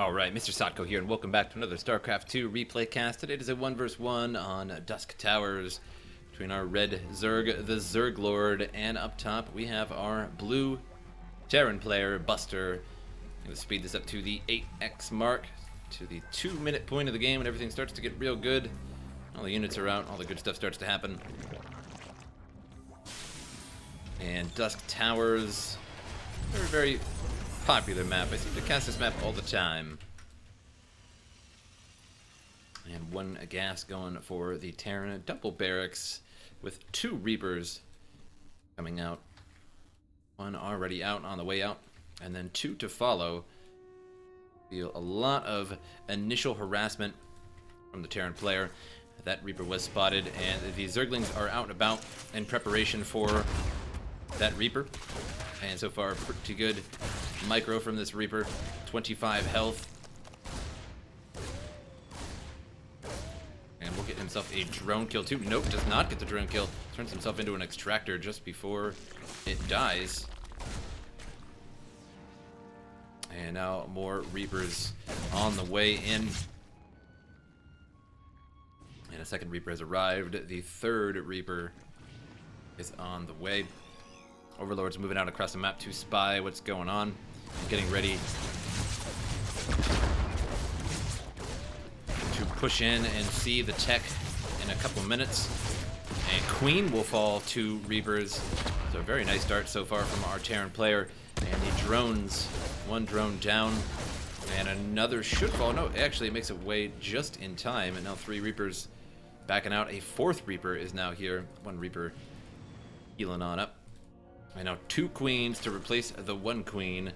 Alright, MrSotko here, and welcome back to another Starcraft 2 replay cast. Today it is a 1 vs 1 on Dusk Towers between our red Zerg, the ZergLord, and up top we have our blue Terran player, Buster. I'm going to speed this up to the 8x mark, to the 2-minute point of the game, and everything starts to get real good. All the units are out, all the good stuff starts to happen. And Dusk Towers, they're a very popular map. I seem to cast this map all the time. And one gas going for the Terran. Double barracks with 2 Reapers coming out. One already out on the way out, and then 2 to follow. Feel a lot of initial harassment from the Terran player. That Reaper was spotted, and the Zerglings are out and about in preparation for that Reaper. And so far, pretty good micro from this Reaper. 25 health. And will get himself a drone kill too. Nope, does not get the drone kill. Turns himself into an extractor just before it dies. And now more Reapers on the way in. And a second Reaper has arrived. The third Reaper is on the way. Overlord's moving out across the map to spy what's going on. Getting ready to push in and see the tech in a couple minutes. And Queen will fall to Reapers. So a very nice start so far from our Terran player. And the drones, one drone down, and another should fall. No, actually it makes it way just in time. And now 3 Reapers backing out. A 4th Reaper is now here. 1 Reaper healing on up. And now 2 Queens to replace the 1 Queen,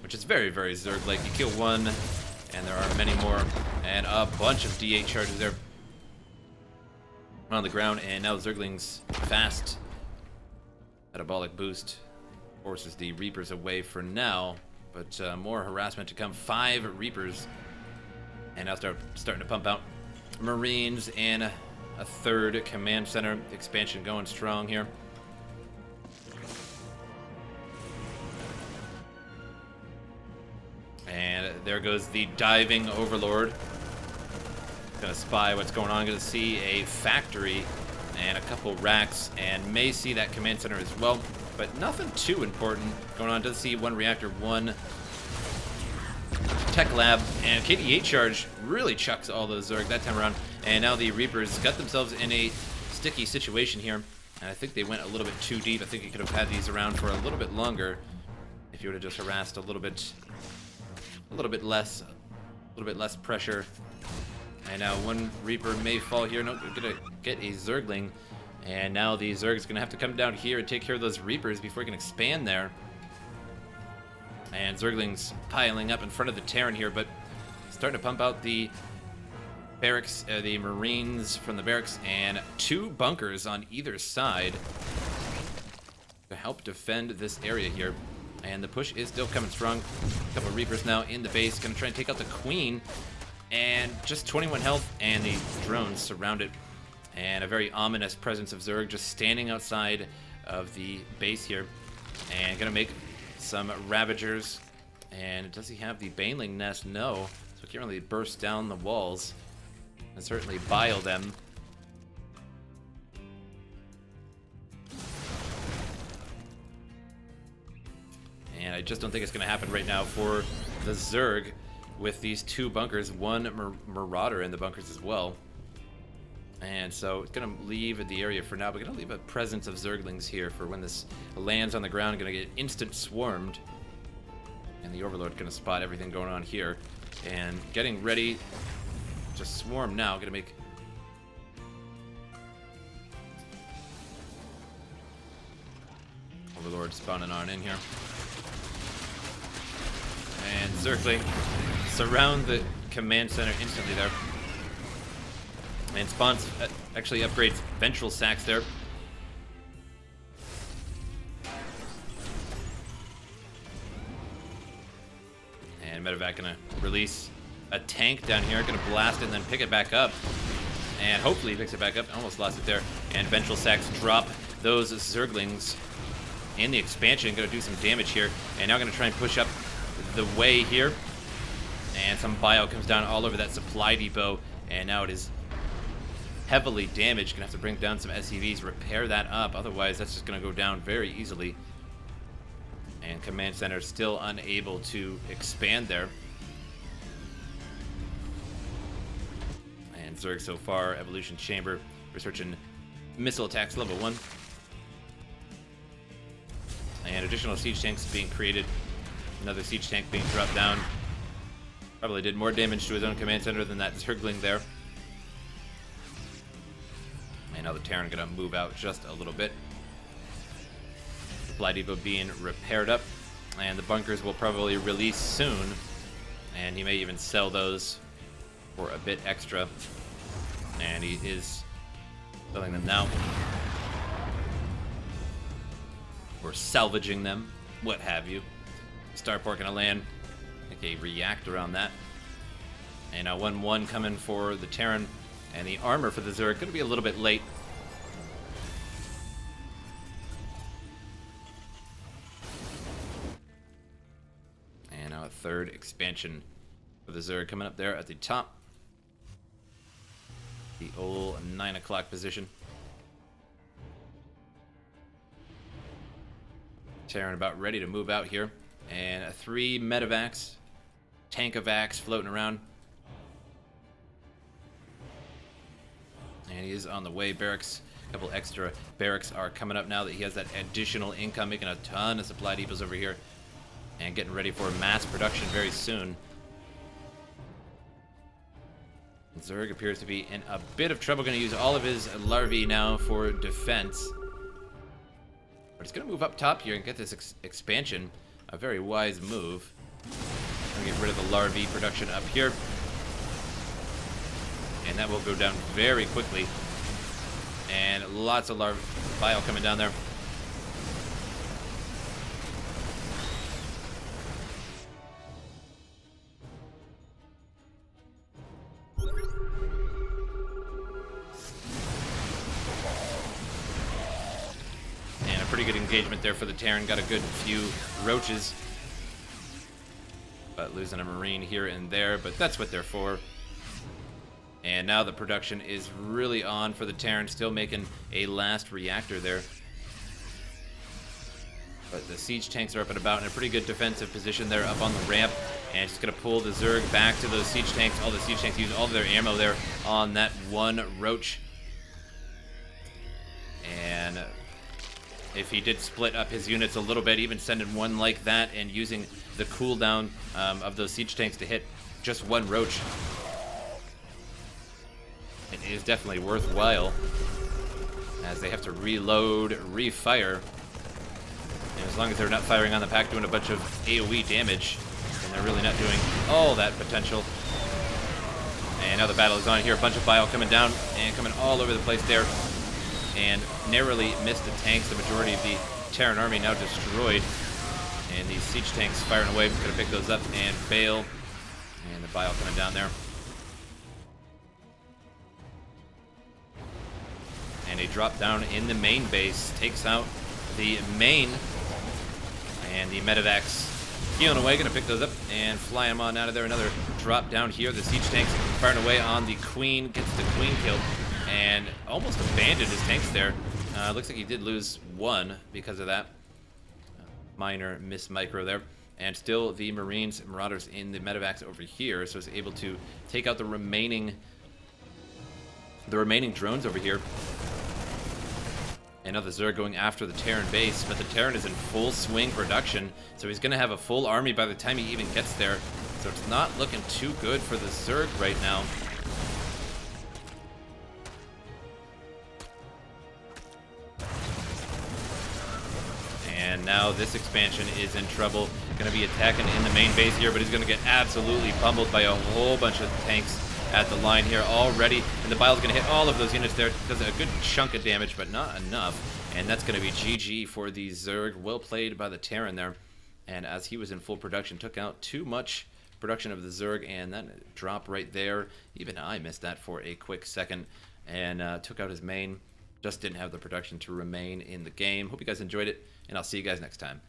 which is very, very Zerg-like. You kill 1, and there are many more, and a bunch of D8 charges there on the ground. And now Zerglings fast metabolic boost forces the Reapers away for now, but more harassment to come. 5 Reapers, and now starting to pump out Marines and a 3rd command center expansion going strong here. And there goes the diving Overlord. Gonna spy what's going on. Gonna see a factory and a couple racks, and may see that command center as well, but nothing too important going on. Does see 1 reactor, 1 tech lab, and KD8 charge really chucks all those Zerg that time around. And now the Reapers got themselves in a sticky situation here, and I think they went a little bit too deep. I think you could have had these around for a little bit longer if you would have just harassed a little bit less pressure. And now 1 Reaper may fall here. Nope, we're gonna get a Zergling, and now the Zerg is gonna have to come down here and take care of those Reapers before he can expand there. And Zerglings piling up in front of the Terran here, but starting to pump out the barracks, the Marines from the barracks, and 2 bunkers on either side to help defend this area here. And the push is still coming strong. A couple of Reapers now in the base. Gonna try and take out the Queen. And just 21 health, and the drones surround it. And a very ominous presence of Zerg just standing outside of the base here. And gonna make some Ravagers. And does he have the Baneling Nest? No. So he can't really burst down the walls. And certainly bile them. And I just don't think it's going to happen right now for the Zerg with these 2 bunkers, 1 Marauder in the bunkers as well. And so it's going to leave the area for now, but going to leave a presence of Zerglings here for when this lands on the ground. Going to get instant swarmed. And the Overlord going to spot everything going on here. And getting ready to swarm now. Going to make... Overlord spawning on in here. And Zergling surround the command center instantly there. And spawns, actually upgrades Ventral Sacks there. And Medevac gonna release a tank down here, gonna blast it and then pick it back up. And hopefully he picks it back up. Almost lost it there. And Ventral Sacks drop those Zerglings in the expansion. Gonna do some damage here. And now gonna try and push up the way here. And some bio comes down all over that supply depot, and now it is heavily damaged. Gonna have to bring down some SCVs, repair that up, otherwise that's just gonna go down very easily. And command center still unable to expand there. And Zerg so far, evolution chamber, researching missile attacks level 1. And additional siege tanks being created. Another siege tank being dropped down. Probably did more damage to his own command center than that Zergling there. And now the Terran gonna move out just a little bit. Supply depot being repaired up. And the bunkers will probably release soon. And he may even sell those for a bit extra. And he is selling them now. Or salvaging them, what have you. Starport gonna land. Okay, react around that. And now 1-1 coming for the Terran. And the armor for the Zerg gonna be a little bit late. And now a third expansion for the Zerg coming up there at the top. The old 9 o'clock position. Terran about ready to move out here. And 3 medevacs, tankovacs floating around. And he is on the way. Barracks, a couple extra barracks are coming up now that he has that additional income, making a ton of supply depots over here. And getting ready for mass production very soon. Zerg appears to be in a bit of trouble. Going to use all of his larvae now for defense. But he's going to move up top here and get this expansion. A very wise move. Going to get rid of the larvae production up here. And that will go down very quickly. And lots of larvae bio coming down there. Pretty good engagement there for the Terran. Got a good few roaches. But losing a Marine here and there. But that's what they're for. And now the production is really on for the Terran. Still making a last reactor there. But the siege tanks are up and about in a pretty good defensive position there up on the ramp. And it's going to pull the Zerg back to those siege tanks. All the siege tanks use all of their ammo there on that one roach. And if he did split up his units a little bit, even sending one like that and using the cooldown of those siege tanks to hit just one roach, it is definitely worthwhile, as they have to reload, refire. And as long as they're not firing on the pack doing a bunch of AoE damage, then they're really not doing all that potential. And now the battle is on here. A bunch of bile coming down and coming all over the place there. And narrowly missed the tanks. The majority of the Terran army now destroyed. And these siege tanks firing away. Gonna pick those up and bail. And the bile coming down there. And a drop down in the main base takes out the main. And the medevacs healing away. Gonna pick those up and fly them on out of there. Another drop down here. The siege tanks firing away on the Queen. Gets the Queen killed. And almost abandoned his tanks there. Looks like he did lose one because of that. Minor miss micro there. And still the Marines, Marauders in the medevacs over here. So he's able to take out the remaining drones over here. And now the Zerg going after the Terran base. But the Terran is in full swing production. So he's going to have a full army by the time he even gets there. So it's not looking too good for the Zerg right now. And now this expansion is in trouble. Going to be attacking in the main base here, but he's going to get absolutely pummeled by a whole bunch of tanks at the line here already. And the bile's going to hit all of those units there. Does a good chunk of damage, but not enough. And that's going to be GG for the Zerg. Well played by the Terran there. And as he was in full production, took out too much production of the Zerg, and that drop right there. Even I missed that for a quick second. And took out his main. Just didn't have the production to remain in the game. Hope you guys enjoyed it, and I'll see you guys next time.